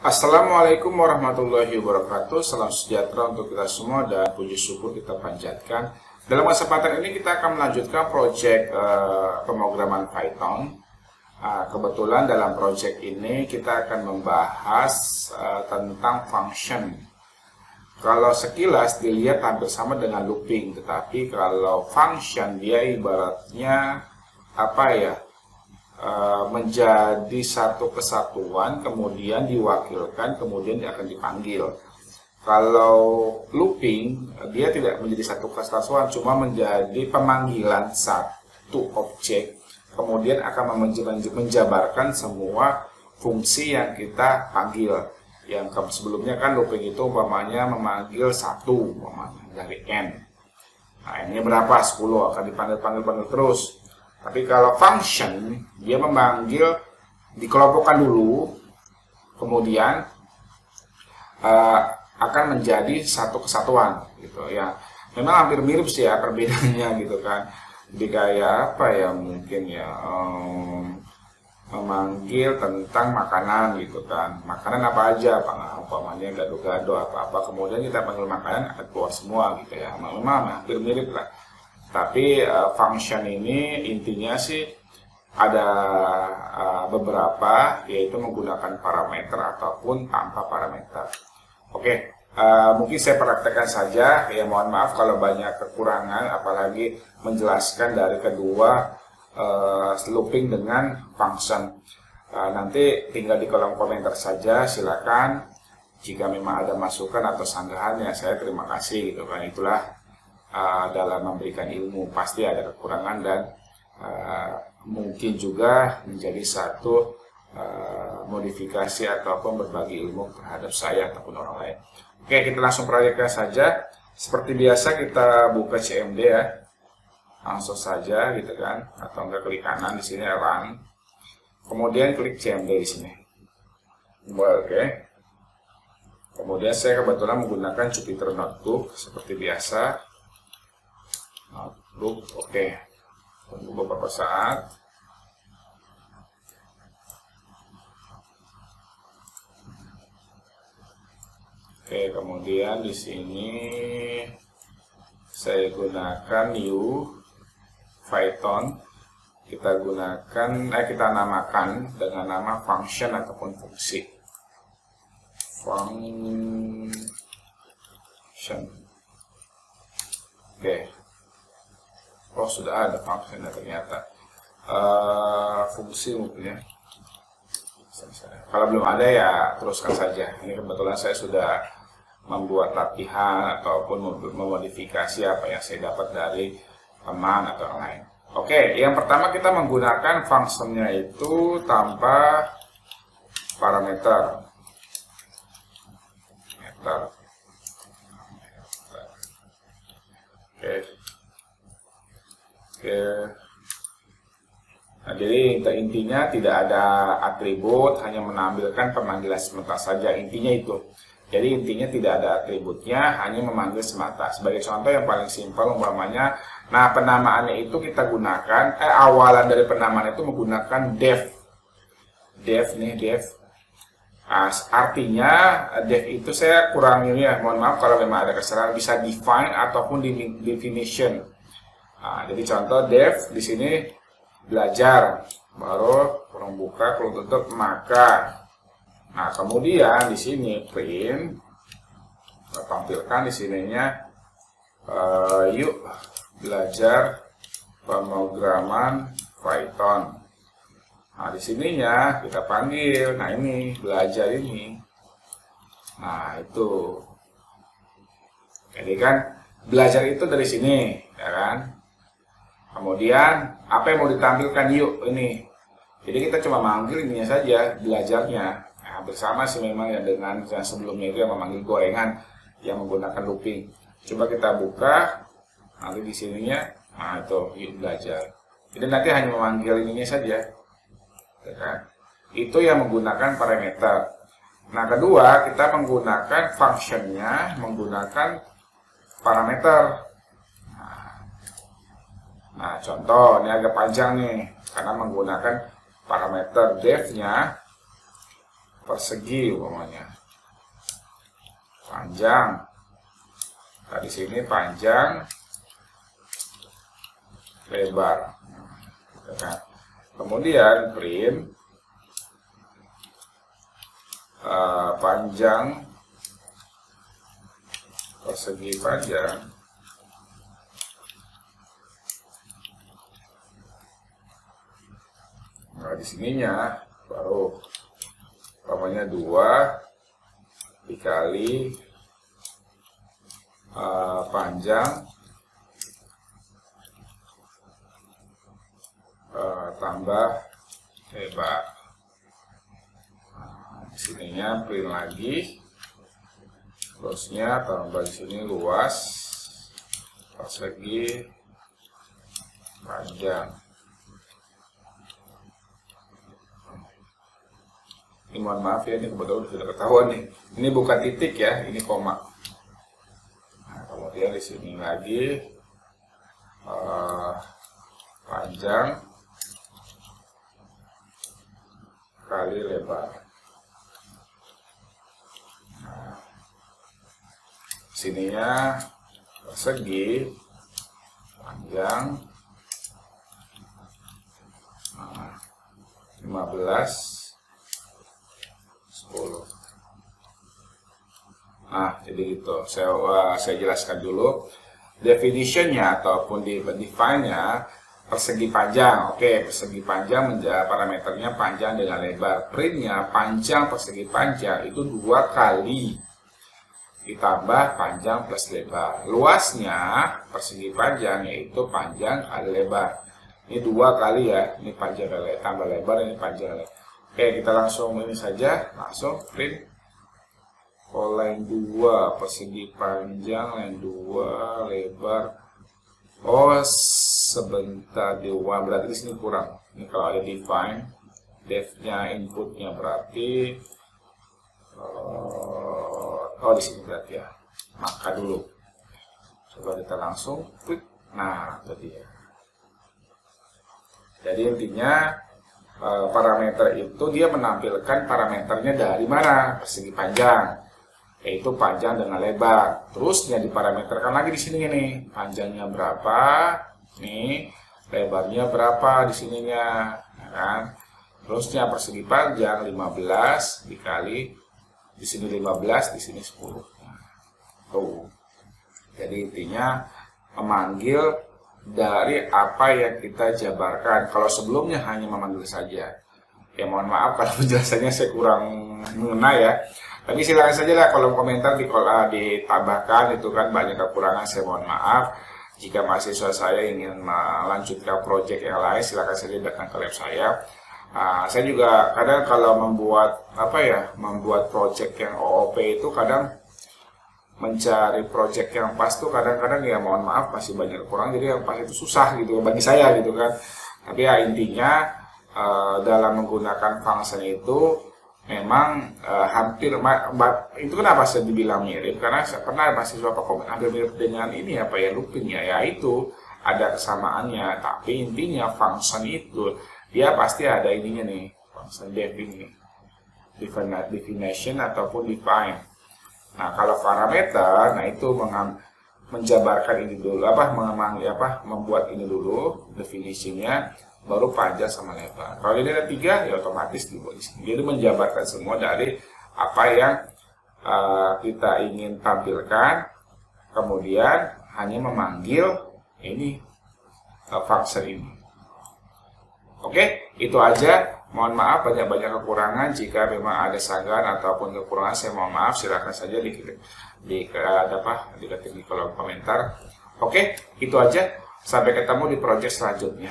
Assalamualaikum warahmatullahi wabarakatuh. Salam sejahtera untuk kita semua dan puji syukur kita panjatkan. Dalam kesempatan ini kita akan melanjutkan proyek pemrograman Python. Kebetulan dalam proyek ini kita akan membahas tentang function. Kalau sekilas dilihat hampir sama dengan looping, tetapi kalau function dia ibaratnya menjadi satu kesatuan, kemudian diwakilkan, kemudian dia akan dipanggil. Kalau looping, dia tidak menjadi satu kesatuan, cuma menjadi pemanggilan satu objek, kemudian akan menjabarkan semua fungsi yang kita panggil. Yang sebelumnya kan looping itu umpamanya memanggil satu, umpamanya dari n. Nah, ini berapa? 10 akan dipanggil terus. Tapi kalau function, dia memanggil, dikelompokkan dulu, kemudian akan menjadi satu kesatuan, gitu ya. Memang hampir mirip sih ya perbedaannya, gitu kan. Jadi kayak mungkin ya memanggil tentang makanan, gitu kan. Makanan apa aja, umpamanya gado-gado apa-apa, kemudian kita panggil makanan akan keluar semua, gitu ya. Memang hampir mirip lah. Tapi function ini intinya sih ada beberapa, yaitu menggunakan parameter ataupun tanpa parameter. Oke, mungkin saya praktekkan saja. Ya, mohon maaf kalau banyak kekurangan, apalagi menjelaskan dari kedua looping dengan function. Nanti tinggal di kolom komentar saja, silakan. Jika memang ada masukan atau sanggahan, ya saya terima kasih, gitu kan. Itulah dalam memberikan ilmu, pasti ada kekurangan dan mungkin juga menjadi satu modifikasi ataupun berbagi ilmu terhadap saya ataupun orang lain. Oke, kita langsung praktekkan saja. Seperti biasa kita buka CMD ya, langsung saja, gitu kan, atau enggak klik kanan di sini run, kemudian klik CMD di sini. Oke. Kemudian saya kebetulan menggunakan Jupyter Notebook seperti biasa. Notebook, oke. Tunggu beberapa saat. Oke, kemudian di sini saya gunakan new Python. Kita namakan dengan nama function ataupun fungsi. Function. Oke. Oh, sudah ada function ternyata. Fungsi mungkin ya. Kalau belum ada ya teruskan saja. Ini kebetulan saya sudah membuat latihan ataupun memodifikasi apa yang saya dapat dari teman atau yang lain. Oke, yang pertama kita menggunakan fungsinya itu tanpa parameter. Nah, jadi intinya tidak ada atribut, hanya menampilkan pemanggilan semata saja. Intinya itu. Jadi intinya tidak ada atributnya, hanya memanggil semata. Sebagai contoh yang paling simpel umpamanya, nah penamaannya itu kita gunakan, awalan dari penamaan itu menggunakan def. Def. Artinya def itu saya kurangin ya, mohon maaf kalau memang ada kesalahan, bisa define ataupun definition. Nah, jadi contoh def di sini belajar, baru kurung buka, kurung tutup, maka. Nah, kemudian di sini print, kita tampilkan di sininya yuk belajar pemrograman Python. Nah, di sininya kita panggil, nah ini belajar ini. Nah, itu. Jadi kan belajar itu dari sini, ya kan? Kemudian apa yang mau ditampilkan yuk ini. Jadi kita cuma manggil ininya saja, belajarnya. Nah, bersama sih memang ya dengan yang sebelumnya itu yang memanggil gorengan yang menggunakan looping. Coba kita buka, nanti di sininya, nah itu yuk belajar. Jadi nanti hanya memanggil ininya saja, ya kan? Itu yang menggunakan parameter. Nah, kedua kita menggunakan functionnya menggunakan parameter. Nah, contoh ini agak panjang nih karena menggunakan parameter def-nya. persegi umpamanya. Panjang. Nah, di sini panjang, lebar. Nah, kemudian print panjang, persegi panjang, nah di sininya baru umpamanya 2 dikali panjang tambah lebar. Nah, di sininya print lagi, terusnya tambah di sini luas, persegi, panjang. Ini mohon maaf ya, ini kebetulan sudah ketahuan nih. Ini bukan titik ya, ini koma. Nah, kemudian di sini lagi panjang kali lebar. Nah, sininya persegi, panjang 15, 10. Nah, jadi gitu. Saya jelaskan dulu definitionnya ataupun define-nya. Persegi panjang, oke, persegi panjang menjadi parameternya panjang dengan lebar. Printnya panjang persegi panjang itu 2 kali ditambah panjang plus lebar. Luasnya persegi panjang yaitu panjang kali lebar. Ini 2 kali ya, ini panjang kali tambah lebar, ini panjang kali. Oke, kita langsung ini saja, langsung print. Line 2 persegi panjang, line 2 lebar. Oh, sebentar di berarti di sini kurang. Ini kalau ada define, def-nya inputnya berarti di sini berarti ya. Maka dulu. Coba kita langsung klik. Nah, tadi ya. Jadi intinya parameter itu dia menampilkan parameternya dari mana? Persegi panjang, yaitu panjang dengan lebar. Terusnya diparameterkan lagi di sini nih, panjangnya berapa, nih lebarnya berapa di sininya, ya kan? Terusnya persegi panjang 15 dikali di sini 15, di sini 10. Tuh. Jadi intinya memanggil dari apa yang kita jabarkan. Kalau sebelumnya hanya memanggil saja, ya mohon maaf kalau penjelasannya saya kurang mengena ya. Tapi silakan saja lah kolom komentar ditambahkan, itu kan banyak kekurangan, saya mohon maaf. Jika mahasiswa saya ingin melanjutkan proyek yang lain, silakan saja datang ke lab saya. Saya juga kadang kalau membuat membuat proyek yang OOP itu kadang mencari proyek yang pas tuh kadang-kadang ya mohon maaf masih banyak kurang, jadi yang pas itu susah gitu bagi saya gitu kan. Tapi ya intinya dalam menggunakan function itu memang hampir itu kenapa saya dibilang mirip, karena saya pernah mahasiswa komen hampir mirip dengan ini looping ya itu ada kesamaannya, tapi intinya function itu dia pasti ada ininya nih, function definition ataupun define. Nah, kalau parameter, nah itu menjabarkan ini dulu, membuat ini dulu definisinya, baru panjang sama lebar. Kalau ini ada 3, ya otomatis dibuat di sini. Jadi menjabarkan semua dari apa yang kita ingin tampilkan, kemudian hanya memanggil ini function ini. Oke, itu aja. Mohon maaf banyak-banyak kekurangan. Jika memang ada sanggahan ataupun kekurangan, saya mohon maaf. Silakan saja diketik di kolom komentar. Oke, itu aja. Sampai ketemu di project selanjutnya.